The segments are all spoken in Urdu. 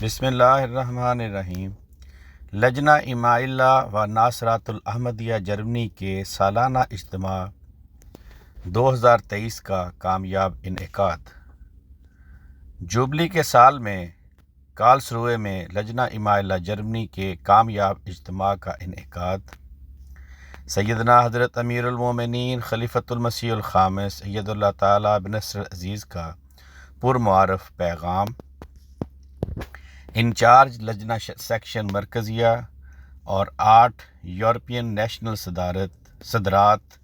بسم اللہ الرحمن الرحیم۔ لجنہ امائلہ و ناصرات الاحمدیہ جرمنی کے سالانہ اجتماع 2023 کا کامیاب انعقاد۔ جوبلی کے سال میں کارلسروے میں لجنہ امائلہ جرمنی کے کامیاب اجتماع کا انعقاد۔ سیدنا حضرت امیر المومنین خلیفۃ المسیح الخامس اید اللہ تعالیٰ بنصر العزیز کا پرمعارف پیغام۔ انچارج لجنہ سیکشن مرکزیہ اور 8 یورپین نیشنل صدرات،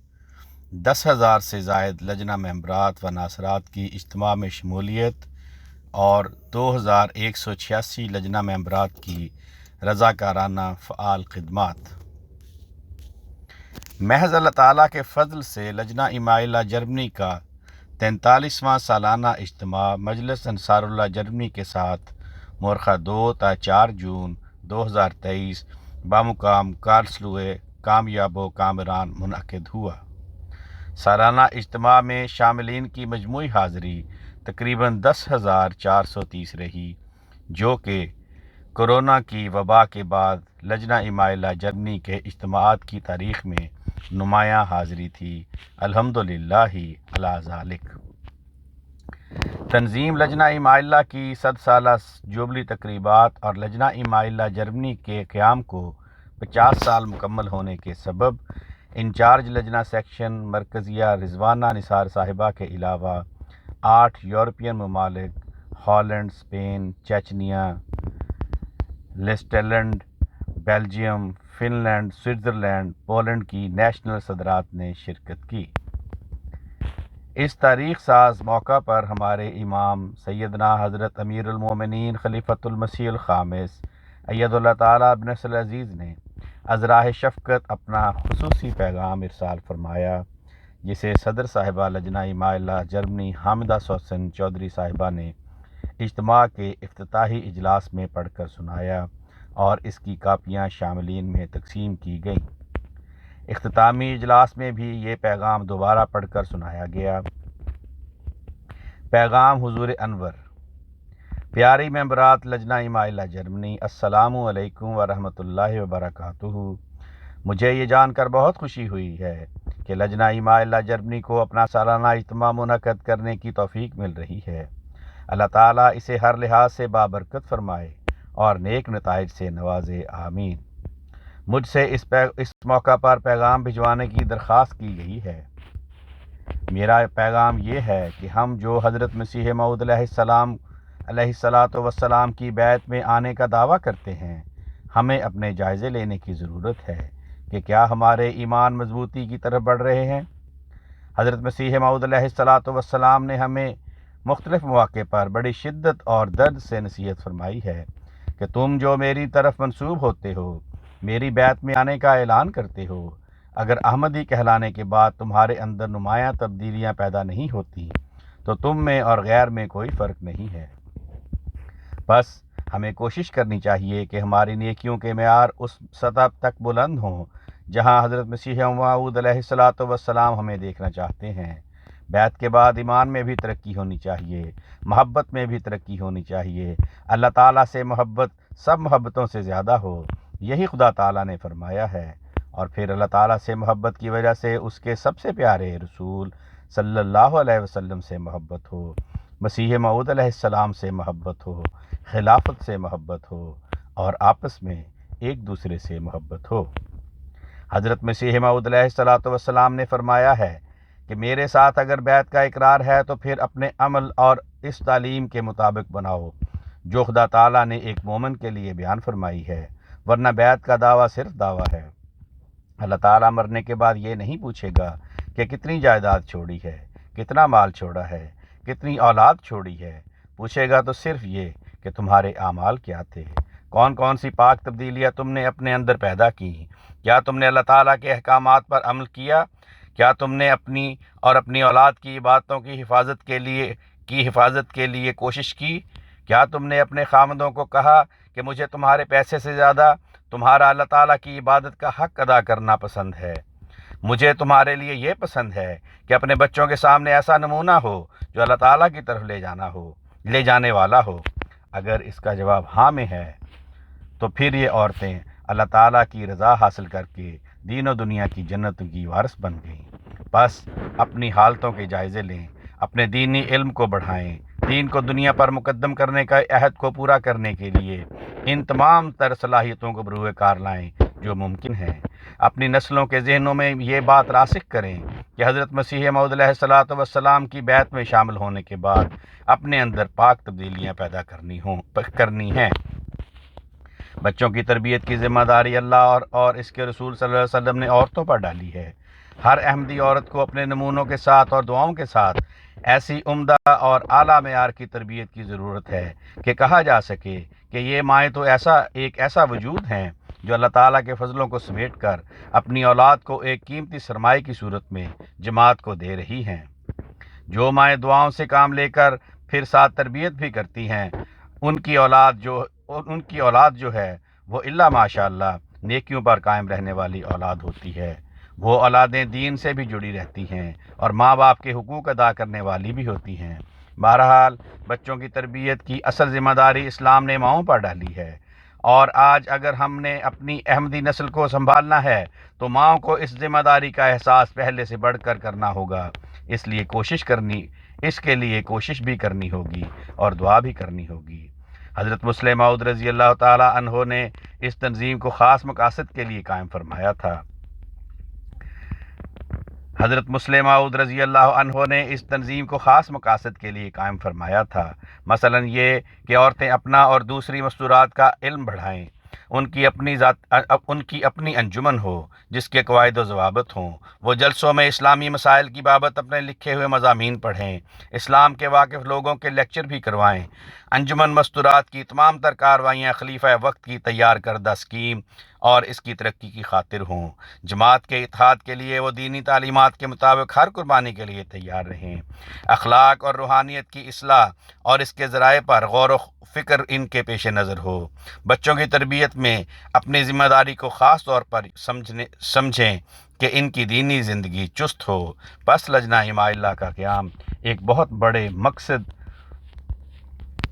10,000 سے زائد لجنہ ممبرات و ناصرات کی اجتماع میں شمولیت اور 2,186 لجنہ ممبرات کی رضاکارانہ فعال خدمات۔ محض اللہ تعالیٰ کے فضل سے لجنہ امائلہ جرمنی کا 43واں سالانہ اجتماع مجلس انصار اللہ جرمنی کے ساتھ مورخہ 2 تا 4 جون 2023 بامقام کارلسروے کامیاب و کامران منعقد ہوا۔ سالانہ اجتماع میں شاملین کی مجموعی حاضری تقریباً 10,430 رہی، جو کہ کورونا کی وبا کے بعد لجنہ امائلہ جرمنی کے اجتماعات کی تاریخ میں نمایاں حاضری تھی۔ الحمدللہ علی ذالک۔ تنظیم لجنہ امائلہ کی 100 سالہ جوبلی تقریبات اور لجنہ امائلہ جرمنی کے قیام کو 50 سال مکمل ہونے کے سبب انچارج لجنہ سیکشن مرکزیہ رضوانہ نثار صاحبہ کے علاوہ 8 یورپین ممالک ہالینڈ، اسپین، چیچنیا، لیسٹرلینڈ، Belgium, Finland, Switzerland, Poland کی نیشنل صدرات نے شرکت کی۔ اس تاریخ ساز موقع پر ہمارے امام سیدنا حضرت امیر المومنین خلیفۃ المسیح الخامس اید اللہ تعالیٰ بنصر العزیز نے از راہ شفقت اپنا خصوصی پیغام ارسال فرمایا، جسے صدر صاحبہ لجنہ امائلہ جرمنی حامدہ سوسن چودھری صاحبہ نے اجتماع کے افتتاحی اجلاس میں پڑھ کر سنایا اور اس کی کاپیاں شاملین میں تقسیم کی گئیں۔ اختتامی اجلاس میں بھی یہ پیغام دوبارہ پڑھ کر سنایا گیا۔ پیغام حضور انور۔ پیاری ممبرات لجنہ امائلہ جرمنی، السلام علیکم ورحمۃ اللہ وبرکاتہ۔ مجھے یہ جان کر بہت خوشی ہوئی ہے کہ لجنہ امائلہ جرمنی کو اپنا سالانہ اجتماع منعقد کرنے کی توفیق مل رہی ہے۔ اللہ تعالیٰ اسے ہر لحاظ سے بابرکت فرمائے اور نیک نتائج سے نوازے، آمین۔ مجھ سے اس موقع پر پیغام بھجوانے کی درخواست کی گئی ہے۔ میرا پیغام یہ ہے کہ ہم جو حضرت مسیح موعود علیہ السلام کی بیعت میں آنے کا دعویٰ کرتے ہیں، ہمیں اپنے جائزے لینے کی ضرورت ہے کہ کیا ہمارے ایمان مضبوطی کی طرف بڑھ رہے ہیں۔ حضرت مسیح موعود علیہ السلام نے ہمیں مختلف مواقع پر بڑی شدت اور درد سے نصیحت فرمائی ہے کہ تم جو میری طرف منسوب ہوتے ہو، میری بیعت میں آنے کا اعلان کرتے ہو، اگر احمدی کہلانے کے بعد تمہارے اندر نمایاں تبدیلیاں پیدا نہیں ہوتی تو تم میں اور غیر میں کوئی فرق نہیں ہے۔ بس ہمیں کوشش کرنی چاہیے کہ ہماری نیکیوں کے معیار اس سطح تک بلند ہوں جہاں حضرت مسیح موعود علیہ السلام ہمیں دیکھنا چاہتے ہیں۔ بیعت کے بعد ایمان میں بھی ترقی ہونی چاہیے، محبت میں بھی ترقی ہونی چاہیے۔ اللہ تعالیٰ سے محبت سب محبتوں سے زیادہ ہو، یہی خدا تعالیٰ نے فرمایا ہے، اور پھر اللہ تعالیٰ سے محبت کی وجہ سے اس کے سب سے پیارے رسول صلی اللہ علیہ وسلم سے محبت ہو، مسیح موعود علیہ السلام سے محبت ہو، خلافت سے محبت ہو، اور آپس میں ایک دوسرے سے محبت ہو۔ حضرت مسیح موعود علیہ السلام نے فرمایا ہے کہ میرے ساتھ اگر بیعت کا اقرار ہے تو پھر اپنے عمل اور اس تعلیم کے مطابق بناؤ جو خدا تعالیٰ نے ایک مومن کے لیے بیان فرمائی ہے، ورنہ بیعت کا دعویٰ صرف دعویٰ ہے۔ اللہ تعالیٰ مرنے کے بعد یہ نہیں پوچھے گا کہ کتنی جائیداد چھوڑی ہے، کتنا مال چھوڑا ہے، کتنی اولاد چھوڑی ہے۔ پوچھے گا تو صرف یہ کہ تمہارے اعمال کیا تھے، کون کون سی پاک تبدیلیاں تم نے اپنے اندر پیدا کی، کیا تم نے اللہ تعالیٰ کے احکامات پر عمل کیا، کیا تم نے اپنی اور اپنی اولاد کی عبادتوں کی حفاظت کے لیے کوشش کی، کیا تم نے اپنے خامندوں کو کہا کہ مجھے تمہارے پیسے سے زیادہ تمہارا اللہ تعالیٰ کی عبادت کا حق ادا کرنا پسند ہے، مجھے تمہارے لیے یہ پسند ہے کہ اپنے بچوں کے سامنے ایسا نمونہ ہو جو اللہ تعالیٰ کی طرف لے جانے والا ہو۔ اگر اس کا جواب ہاں میں ہے تو پھر یہ عورتیں اللہ تعالیٰ کی رضا حاصل کر کے دین و دنیا کی جنتوں کی وارث بن گئیں۔ بس اپنی حالتوں کے جائزے لیں، اپنے دینی علم کو بڑھائیں، دین کو دنیا پر مقدم کرنے کا عہد کو پورا کرنے کے لیے ان تمام تر صلاحیتوں کو بروئے کار لائیں جو ممکن ہیں۔ اپنی نسلوں کے ذہنوں میں یہ بات راسخ کریں کہ حضرت مسیح موعود علیہ الصلوۃ والسلام کی بیعت میں شامل ہونے کے بعد اپنے اندر پاک تبدیلیاں پیدا کرنی ہیں۔ بچوں کی تربیت کی ذمہ داری اللہ اور اس کے رسول صلی اللہ علیہ وسلم نے عورتوں پر ڈالی ہے۔ ہر احمدی عورت کو اپنے نمونوں کے ساتھ اور دعاؤں کے ساتھ ایسی عمدہ اور اعلیٰ معیار کی تربیت کی ضرورت ہے کہ کہا جا سکے کہ یہ مائیں تو ایک ایسا وجود ہیں جو اللہ تعالیٰ کے فضلوں کو سمیٹ کر اپنی اولاد کو ایک قیمتی سرمایہ کی صورت میں جماعت کو دے رہی ہیں۔ جو مائیں دعاؤں سے کام لے کر پھر ساتھ تربیت بھی کرتی ہیں، ان کی اولاد جو ہے وہ الا ماشاء اللہ نیکیوں پر قائم رہنے والی اولاد ہوتی ہے۔ وہ اولادیں دین سے بھی جڑی رہتی ہیں اور ماں باپ کے حقوق ادا کرنے والی بھی ہوتی ہیں۔ بہرحال بچوں کی تربیت کی اصل ذمہ داری اسلام نے ماؤں پر ڈالی ہے، اور آج اگر ہم نے اپنی احمدی نسل کو سنبھالنا ہے تو ماؤں کو اس ذمہ داری کا احساس پہلے سے بڑھ کر کرنا ہوگا۔ اس کے لیے کوشش بھی کرنی ہوگی اور دعا بھی کرنی ہوگی۔ حضرت مسلم موعود رضی اللہ تعالیٰ عنہ نے اس تنظیم کو خاص مقاصد کے لیے قائم فرمایا تھا۔ مثلا یہ کہ عورتیں اپنا اور دوسری مستورات کا علم بڑھائیں، ان کی اپنی انجمن ہو جس کے قواعد و ضوابط ہوں، وہ جلسوں میں اسلامی مسائل کی بابت اپنے لکھے ہوئے مضامین پڑھیں، اسلام کے واقف لوگوں کے لیکچر بھی کروائیں۔ انجمن مستورات کی تمام تر کارروائیاں خلیفہ وقت کی تیار کردہ اسکیم اور اس کی ترقی کی خاطر ہوں۔ جماعت کے اتحاد کے لیے وہ دینی تعلیمات کے مطابق ہر قربانی کے لیے تیار رہیں۔ اخلاق اور روحانیت کی اصلاح اور اس کے ذرائع پر غور و فکر ان کے پیش نظر ہو۔ بچوں کی تربیت میں اپنی ذمہ داری کو خاص طور پر سمجھیں کہ ان کی دینی زندگی چست ہو۔ پس لجنہ اماء اللہ کا قیام ایک بہت بڑے مقصد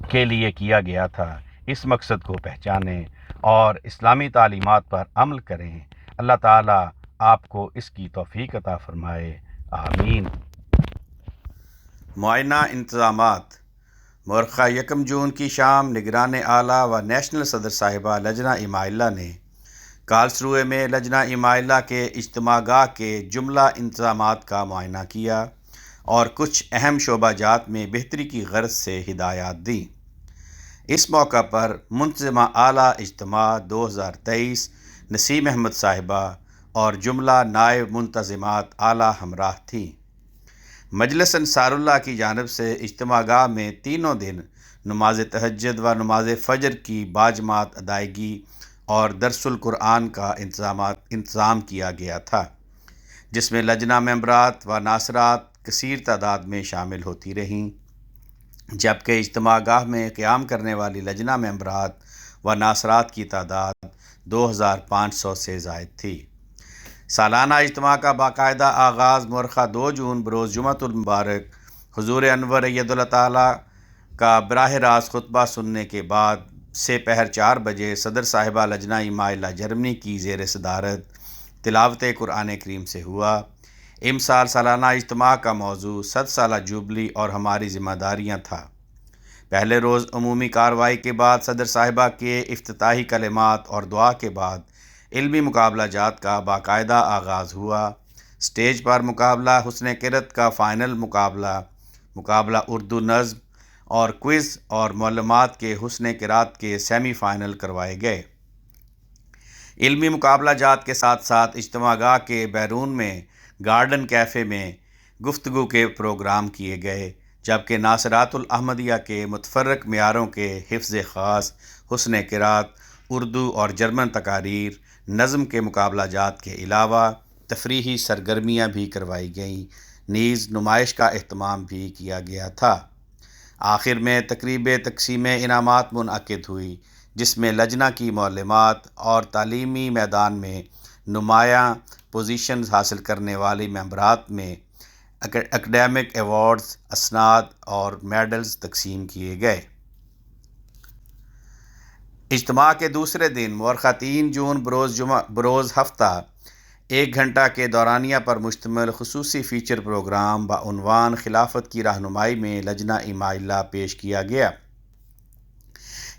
کے لیے کیا گیا تھا۔ اس مقصد کو پہچانیں اور اسلامی تعلیمات پر عمل کریں۔ اللہ تعالیٰ آپ کو اس کی توفیق عطا فرمائے، آمین۔ معینہ انتظامات۔ مورخہ 1 جون کی شام نگران اعلیٰ و نیشنل صدر صاحبہ لجنہ اماء اللہ نے کارلسروے میں لجنہ اماء اللہ کے اجتماع گاہ کے جملہ انتظامات کا معائنہ کیا اور کچھ اہم شعبہ جات میں بہتری کی غرض سے ہدایات دیں۔ اس موقع پر منتظمہ اعلیٰ اجتماع 2023 نسیم احمد صاحبہ اور جملہ نائب منتظمات اعلیٰ ہمراہ تھیں۔ مجلس انصار اللہ کی جانب سے اجتماع گاہ میں تینوں دن نماز تہجد و نماز فجر کی باجماعت ادائیگی اور درس القرآن کا انتظام کیا گیا تھا، جس میں لجنہ ممبرات و ناصرات کثیر تعداد میں شامل ہوتی رہیں، جبکہ اجتماع گاہ میں قیام کرنے والی لجنہ ممبرات و ناصرات کی تعداد 2500 سے زائد تھی۔ سالانہ اجتماع کا باقاعدہ آغاز مورخہ 2 جون بروز جمعۃ المبارک حضور انور اید اللہ تعالیٰ کا براہ راست خطبہ سننے کے بعد سے پہر 4 بجے صدر صاحبہ لجنہ اماء اللہ جرمنی کی زیر صدارت تلاوت قرآن کریم سے ہوا۔ امسال سالانہ اجتماع کا موضوع 100 سالہ جوبلی اور ہماری ذمہ داریاں تھا۔ پہلے روز عمومی کارروائی کے بعد صدر صاحبہ کے افتتاحی کلمات اور دعا کے بعد علمی مقابلہ جات کا باقاعدہ آغاز ہوا۔ سٹیج پر مقابلہ حسن قرأت کا فائنل مقابلہ اردو نظم اور کوئز اور معلومات کے حسن قرأت کے سیمی فائنل کروائے گئے۔ علمی مقابلہ جات کے ساتھ ساتھ اجتماع گاہ کے بیرون میں گارڈن کیفے میں گفتگو کے پروگرام کیے گئے، جبکہ ناصرات الاحمدیہ کے متفرق معیاروں کے حفظ خاص، حسن قرأت، اردو اور جرمن تقاریر، نظم کے مقابلہ جات کے علاوہ تفریحی سرگرمیاں بھی کروائی گئیں، نیز نمائش کا اہتمام بھی کیا گیا تھا۔ آخر میں تقریب تقسیم انعامات منعقد ہوئی، جس میں لجنہ کی معلمات اور تعلیمی میدان میں نمایاں پوزیشنز حاصل کرنے والی ممبرات میں اکیڈمک ایوارڈز، اسناد اور میڈلز تقسیم کیے گئے۔ اجتماع کے دوسرے دن مورخہ 3 جون بروز ہفتہ 1 گھنٹہ کے دورانیہ پر مشتمل خصوصی فیچر پروگرام بعنوان خلافت کی رہنمائی میں لجنہ امائلہ پیش کیا گیا۔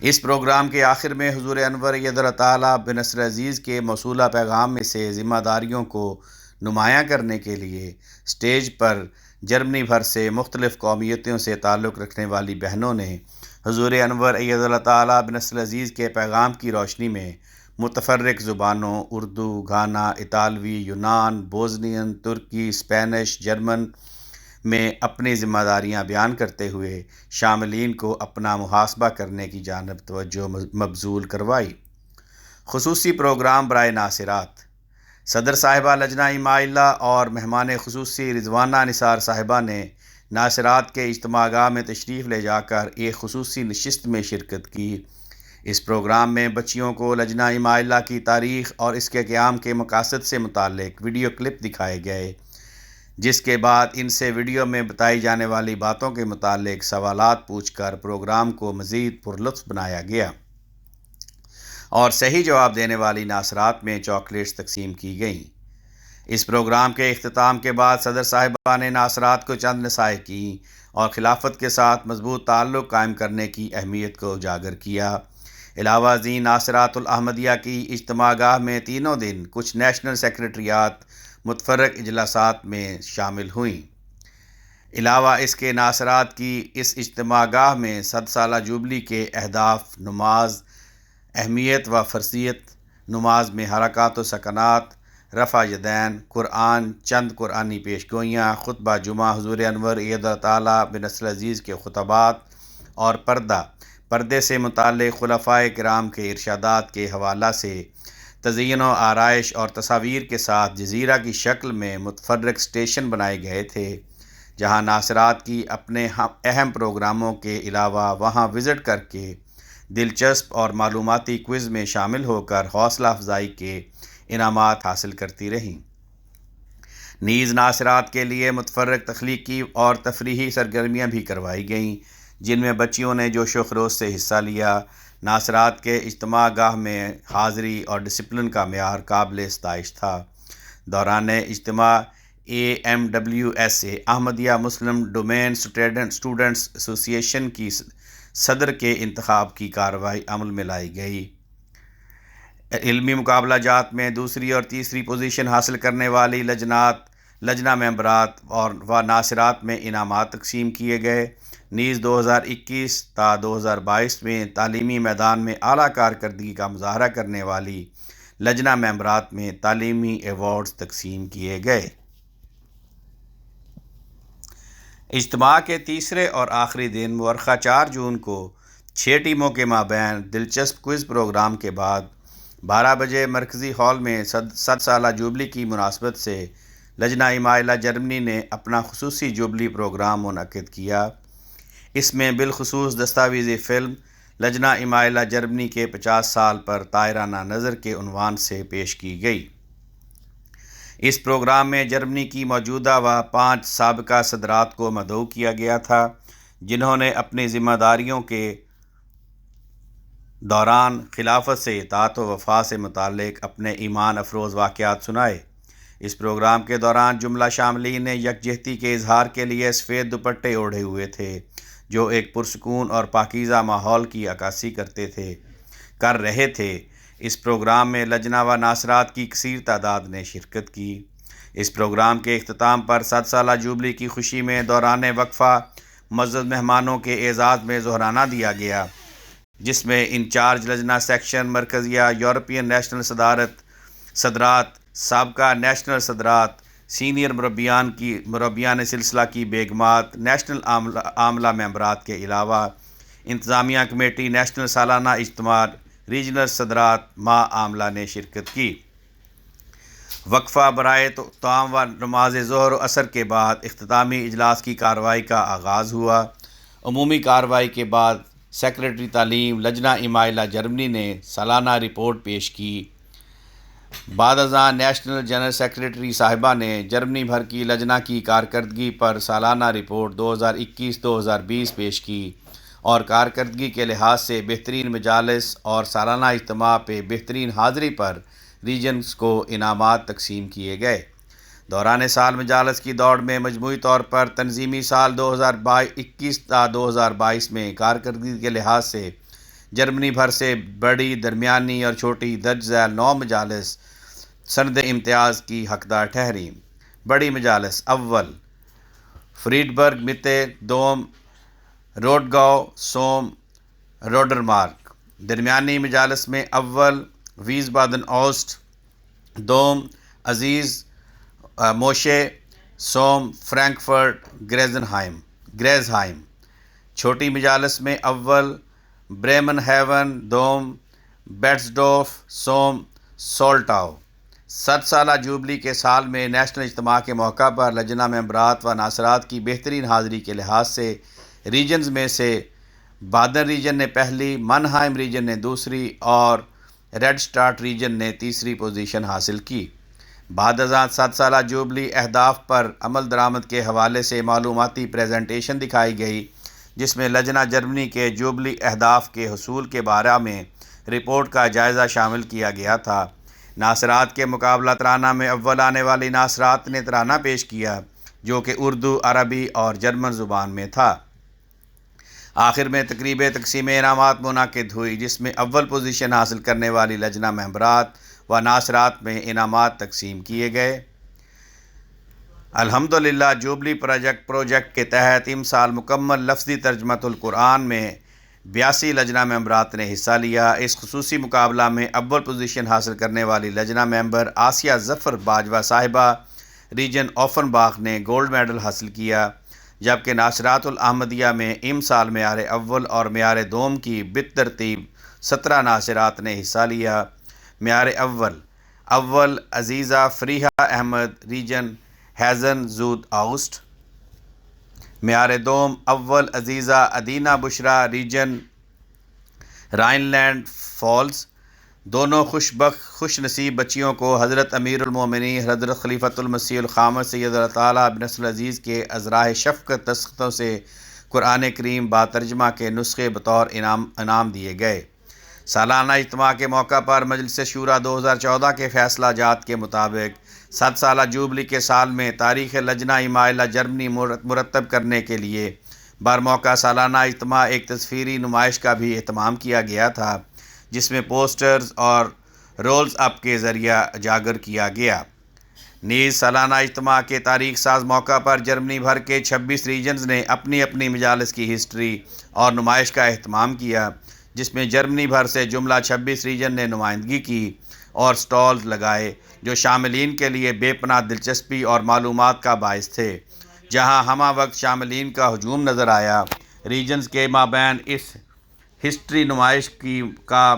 اس پروگرام کے آخر میں حضور انور ایّد اللہ تعالیٰ بنصر عزیز کے موصولہ پیغام میں سے ذمہ داریوں کو نمایاں کرنے کے لیے اسٹیج پر جرمنی بھر سے مختلف قومیتوں سے تعلق رکھنے والی بہنوں نے حضور انور ایّد اللہ تعالیٰ بنصر عزیز کے پیغام کی روشنی میں متفرق زبانوں اردو، گھانا، اطالوی، یونان، بوزنین، ترکی، اسپینش، جرمن میں اپنی ذمہ داریاں بیان کرتے ہوئے شاملین کو اپنا محاسبہ کرنے کی جانب توجہ مبذول کروائی۔ خصوصی پروگرام برائے ناصرات۔ صدر صاحبہ لجنہ امائلہ اور مہمان خصوصی رضوانہ نثار صاحبہ نے ناصرات کے اجتماع گاہ میں تشریف لے جا کر ایک خصوصی نشست میں شرکت کی۔ اس پروگرام میں بچیوں کو لجنہ امائلہ کی تاریخ اور اس کے قیام کے مقاصد سے متعلق ویڈیو کلپ دکھائے گئے، جس کے بعد ان سے ویڈیو میں بتائی جانے والی باتوں کے متعلق سوالات پوچھ کر پروگرام کو مزید پرلطف بنایا گیا اور صحیح جواب دینے والی ناصرات میں چاکلیٹس تقسیم کی گئیں۔ اس پروگرام کے اختتام کے بعد صدر صاحبہ نے ناصرات کو چند نصائح کی اور خلافت کے ساتھ مضبوط تعلق قائم کرنے کی اہمیت کو اجاگر کیا۔ علاوہ ازیں ناصرات الاحمدیہ کی اجتماع گاہ میں تینوں دن کچھ نیشنل سیکریٹریات متفرق اجلاسات میں شامل ہوئیں۔ علاوہ اس کے ناصرات کی اس اجتماع گاہ میں 100 سالہ جوبلی کے اہداف، نماز، اہمیت و فرضیت نماز میں حرکات و سکنات، رفع یدین، قرآن، چند قرآنی پیشگوئیاں، خطبہ جمعہ، حضور انور ایّد اللہ تعالیٰ بنصر عزیز کے خطبات اور پردے سے متعلق خلفائے کرام کے ارشادات کے حوالہ سے تزئین و آرائش اور تصاویر کے ساتھ جزیرہ کی شکل میں متفرق اسٹیشن بنائے گئے تھے، جہاں ناصرات کی اپنے اہم پروگراموں کے علاوہ وہاں وزٹ کر کے دلچسپ اور معلوماتی کوئز میں شامل ہو کر حوصلہ افزائی کے انعامات حاصل کرتی رہیں۔ نیز ناصرات کے لیے متفرق تخلیقی اور تفریحی سرگرمیاں بھی کروائی گئیں، جن میں بچیوں نے جوش و خروش سے حصہ لیا۔ ناصرات کے اجتماع گاہ میں حاضری اور ڈسپلن کا معیار قابل ستائش تھا۔ دوران اجتماع AMWSA احمدیہ مسلم ڈومین اسٹوڈنٹس ایسوسی ایشن کی صدر کے انتخاب کی کارروائی عمل میں لائی گئی۔ علمی مقابلہ جات میں دوسری اور تیسری پوزیشن حاصل کرنے والی لجنہ ممبرات و ناصرات میں انعامات تقسیم کیے گئے۔ نیز 2021 تا 2022 میں تعلیمی میدان میں اعلیٰ کارکردگی کا مظاہرہ کرنے والی لجنہ ممبرات میں تعلیمی ایوارڈز تقسیم کیے گئے۔ اجتماع کے تیسرے اور آخری دن مورخہ 4 جون کو 6 ٹیموں کے مابین دلچسپ کوئز پروگرام کے بعد 12 بجے مرکزی ہال میں 100 سالہ جوبلی کی مناسبت سے لجنہ امائلہ جرمنی نے اپنا خصوصی جوبلی پروگرام منعقد کیا۔ اس میں بالخصوص دستاویزی فلم لجنہ امائلہ جرمنی کے 50 سال پر طائرانہ نظر کے عنوان سے پیش کی گئی۔ اس پروگرام میں جرمنی کی موجودہ و 5 سابقہ صدرات کو مدعو کیا گیا تھا، جنہوں نے اپنی ذمہ داریوں کے دوران خلافت سے اطاعت و وفا سے متعلق اپنے ایمان افروز واقعات سنائے۔ اس پروگرام کے دوران جملہ شاملین نے یکجہتی کے اظہار کے لیے سفید دوپٹے اوڑھے ہوئے تھے، جو ایک پرسکون اور پاکیزہ ماحول کی عکاسی کر رہے تھے۔ اس پروگرام میں لجنہ و ناصرات کی کثیر تعداد نے شرکت کی۔ اس پروگرام کے اختتام پر 100 سالہ جوبلی کی خوشی میں دوران وقفہ معزز مہمانوں کے اعزاز میں ظہرانہ دیا گیا، جس میں incharge Lajna section مرکزیہ، European national صدرات، سابقہ نیشنل صدرات، سینئر مربیان سلسلہ کی بیگمات، نیشنل عاملہ ممبرات کے علاوہ انتظامیہ کمیٹی، نیشنل سالانہ اجتماع، ریجنل صدرات، عاملہ نے شرکت کی۔ وقفہ برائے طعام و نماز ظہر و عصر کے بعد اختتامی اجلاس کی کارروائی کا آغاز ہوا۔ عمومی کارروائی کے بعد سیکریٹری تعلیم لجنہ امائلہ جرمنی نے سالانہ رپورٹ پیش کی۔ بعد ازاں نیشنل جنرل سیکریٹری صاحبہ نے جرمنی بھر کی لجنہ کی کارکردگی پر سالانہ رپورٹ 2021-2020 پیش کی اور کارکردگی کے لحاظ سے بہترین مجالس اور سالانہ اجتماع پہ بہترین حاضری پر ریجنز کو انعامات تقسیم کیے گئے۔ دوران سال مجالس کی دوڑ میں مجموعی طور پر تنظیمی سال 2021 تا 2022 میں کارکردگی کے لحاظ سے جرمنی بھر سے بڑی، درمیانی اور چھوٹی درج ذیل 9 مجالس سند امتیاز کی حقدار ٹھہریں۔ بڑی مجالس: اول فریڈبرگ متے، دوم روٹگاؤ، سوم روڈرمارک۔ درمیانی مجالس میں اول ویسبادن اوسٹ، دوم عزیز موشے، سوم فرینکفرٹ گریزہائم۔ چھوٹی مجالس میں اول بریمن ہیون، دوم بیٹسڈورف، سوم سولٹاؤ۔ 7 سالہ جوبلی کے سال میں نیشنل اجتماع کے موقع پر لجنہ ممبرات و ناصرات کی بہترین حاضری کے لحاظ سے ریجنز میں سے بادن ریجن نے پہلی، منہائم ریجن نے دوسری اور ریڈ سٹارٹ ریجن نے تیسری پوزیشن حاصل کی۔ بعد ازاں 7 سالہ جوبلی اہداف پر عمل درآمد کے حوالے سے معلوماتی پریزنٹیشن دکھائی گئی، جس میں لجنہ جرمنی کے جوبلی اہداف کے حصول کے بارے میں رپورٹ کا جائزہ شامل کیا گیا تھا۔ ناصرات کے مقابلہ ترانہ میں اول آنے والی ناصرات نے ترانہ پیش کیا، جو کہ اردو، عربی اور جرمن زبان میں تھا۔ آخر میں تقریب تقسیم انعامات منعقد ہوئی، جس میں اول پوزیشن حاصل کرنے والی لجنہ ممبرات و ناصرات میں انعامات تقسیم کیے گئے۔ الحمدللہ جوبلی پروجیکٹ کے تحت امسال مکمل لفظی ترجمۃ القرآن میں 82 لجنہ ممبرات نے حصہ لیا۔ اس خصوصی مقابلہ میں اول پوزیشن حاصل کرنے والی لجنہ ممبر آسیہ ظفر باجوہ صاحبہ ریجن اوفن باغ نے گولڈ میڈل حاصل کیا، جبکہ ناصرات الاحمدیہ میں امسال معیار اول اور معیار دوم کی بالترتیب 17 ناصرات نے حصہ لیا۔ معیار اول عزیزہ فریحہ احمد ریجن ہیزن زود آؤسٹ۔ معیار دوم اول عزیزہ ادینہ بشرا ریجن رائن لینڈ فالز۔ دونوں خوش نصیب بچیوں کو حضرت امیر المومنین حضرت خلیفۃ المسیح الخامس سید اللہ تعالیٰ بن نصر العزیز کے ازراہ شفقت دستخطوں سے قرآن کریم با ترجمہ کے نسخے بطور انعام دیے گئے۔ سالانہ اجتماع کے موقع پر مجلس شورا 2014 کے فیصلہ جات کے مطابق 7 سالہ جوبلی کے سال میں تاریخ لجنہ مائلہ جرمنی مرتب کرنے کے لیے برموقع سالانہ اجتماع ایک تصویری نمائش کا بھی اہتمام کیا گیا تھا، جس میں پوسٹرز اور رولز اپ کے ذریعہ اجاگر کیا گیا۔ نیز سالانہ اجتماع کے تاریخ ساز موقع پر جرمنی بھر کے 26 ریجنز نے اپنی اپنی مجالس کی ہسٹری اور نمائش کا اہتمام کیا، جس میں جرمنی بھر سے جملہ 26 ریجن نے نمائندگی کی اور سٹالز لگائے، جو شاملین کے لیے بے پناہ دلچسپی اور معلومات کا باعث تھے۔ جہاں ہمہ وقت شاملین کا ہجوم نظر آیا، ریجنز کے مابین اس ہسٹری نمائش کا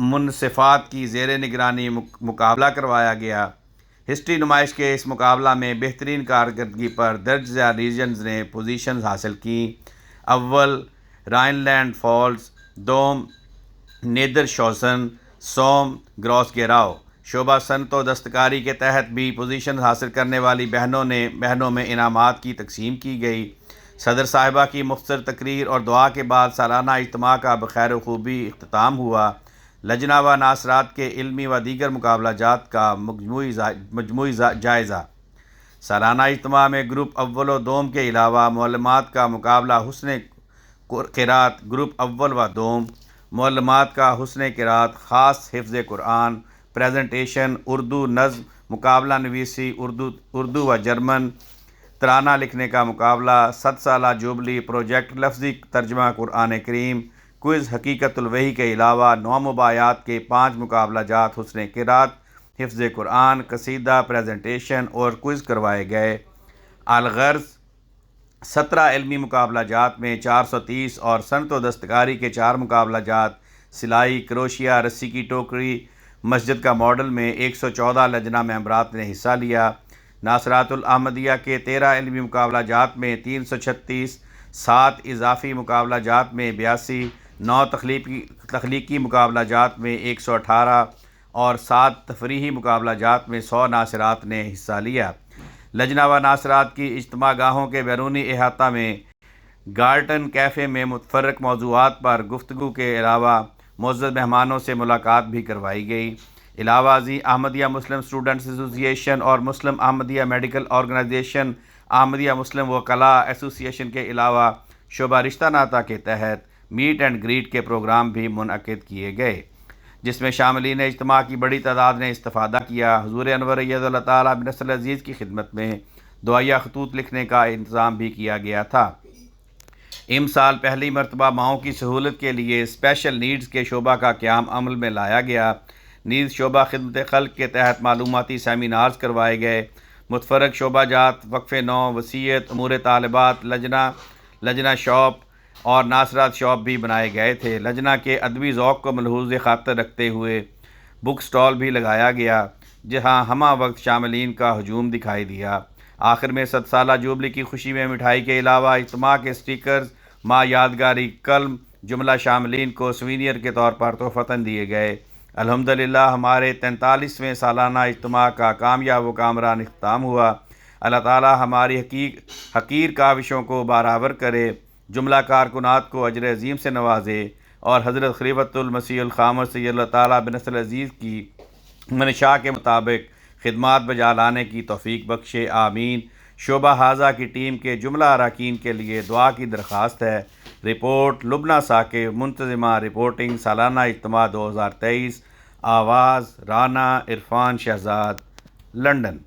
منصفات کی زیر نگرانی مقابلہ کروایا گیا۔ ہسٹری نمائش کے اس مقابلہ میں بہترین کارکردگی پر درج ذیل ریجنز نے پوزیشنز حاصل کیں: اول رائن لینڈ فالز، دوم نیدرشوسن، سوم گروسگیراؤ۔ شعبہ صنعت و دستکاری کے تحت بھی پوزیشن حاصل کرنے والی بہنوں میں انعامات کی تقسیم کی گئی۔ صدر صاحبہ کی مختصر تقریر اور دعا کے بعد سالانہ اجتماع کا بخیر و خوبی اختتام ہوا۔ لجنہ و ناصرات کے علمی و دیگر مقابلہ جات کا مجموعی جائزہ: سالانہ اجتماع میں گروپ اول و دوم کے علاوہ معلمات کا مقابلہ حسن قرات گروپ اول و دوم، معلمات کا حسن قرات خاص حفظ قرآن، پریزنٹیشن، اردو نظم، مقابلہ نویسی اردو و جرمن، ترانہ لکھنے کا مقابلہ، 7 سالہ جوبلی پروجیکٹ لفظی ترجمہ قرآن کریم، کوئز حقیقت الوحی کے علاوہ 9 مباحثات کے 5 مقابلہ جات حسن قرات، حفظ قرآن، قصیدہ، پریزنٹیشن اور کوئز کروائے گئے۔ الغرض 17 علمی مقابلہ جات میں 430 اور صنعت و دستکاری کے 4 مقابلہ جات، سلائی، کروشیا، رسی کی ٹوکری، مسجد کا ماڈل میں 114 لجنہ ممبرات نے حصہ لیا۔ ناصرات الاحمدیہ کے 13 علمی مقابلہ جات میں 336، 7 اضافی مقابلہ جات میں 82، 9 تخلیقی مقابلہ جات میں 118 اور 7 تفریحی مقابلہ جات میں 100 ناصرات نے حصہ لیا۔ لجنہ و ناصرات کی اجتماع گاہوں کے بیرونی احاطہ میں گارٹن کیفے میں متفرق موضوعات پر گفتگو کے علاوہ معزز مہمانوں سے ملاقات بھی کروائی گئی۔ علاوہ ازیں احمدیہ مسلم اسٹوڈنٹس ایسوسی ایشن اور مسلم احمدیہ میڈیکل آرگنائزیشن، احمدیہ مسلم وکلاء ایسوسی ایشن کے علاوہ شعبہ رشتہ ناطہ کے تحت میٹ اینڈ گریٹ کے پروگرام بھی منعقد کیے گئے، جس میں شاملین اجتماع کی بڑی تعداد نے استفادہ کیا۔ حضور انور اید اللہ تعالیٰ بنصر العزیز کی خدمت میں دعائیہ خطوط لکھنے کا انتظام بھی کیا گیا تھا۔ سال پہلی مرتبہ ماؤں کی سہولت کے لیے اسپیشل نیڈز کے شعبہ کا قیام عمل میں لایا گیا۔ نیز شعبہ خدمت خلق کے تحت معلوماتی سیمینارز کروائے گئے۔ متفرق شعبہ جات وقف نو، وصیت، امور طالبات، لجنہ شاپ اور ناصرات شاپ بھی بنائے گئے تھے۔ لجنہ کے ادبی ذوق کو ملحوظ خاطر رکھتے ہوئے بک سٹال بھی لگایا گیا، جہاں ہمہ وقت شاملین کا ہجوم دکھائی دیا۔ آخر میں 100 سالہ جوبلی کی خوشی میں مٹھائی کے علاوہ اجتماع کے سٹیکرز، ماں یادگاری قلم جملہ شاملین کو سوینئر کے طور پر تحفتاً دیے گئے۔ الحمدللہ ہمارے 43ویں سالانہ اجتماع کا کامیاب و کامران اختتام ہوا۔ اللہ تعالی ہماری حقیر کاوشوں کو برابر کرے، جملہ کارکنات کو اجر عظیم سے نوازے اور حضرت خلیفۃ المسیح الخامس سید اللہ تعالیٰ بنصر العزیز کی منشاء کے مطابق خدمات بجا لانے کی توفیق بخشے، آمین۔ شعبہ حاضہ کی ٹیم کے جملہ اراکین کے لیے دعا کی درخواست ہے۔ رپورٹ لبنہ ثاقب، منتظمہ رپورٹنگ سالانہ اجتماع 2023، آواز رانا عرفان شہزاد، لندن۔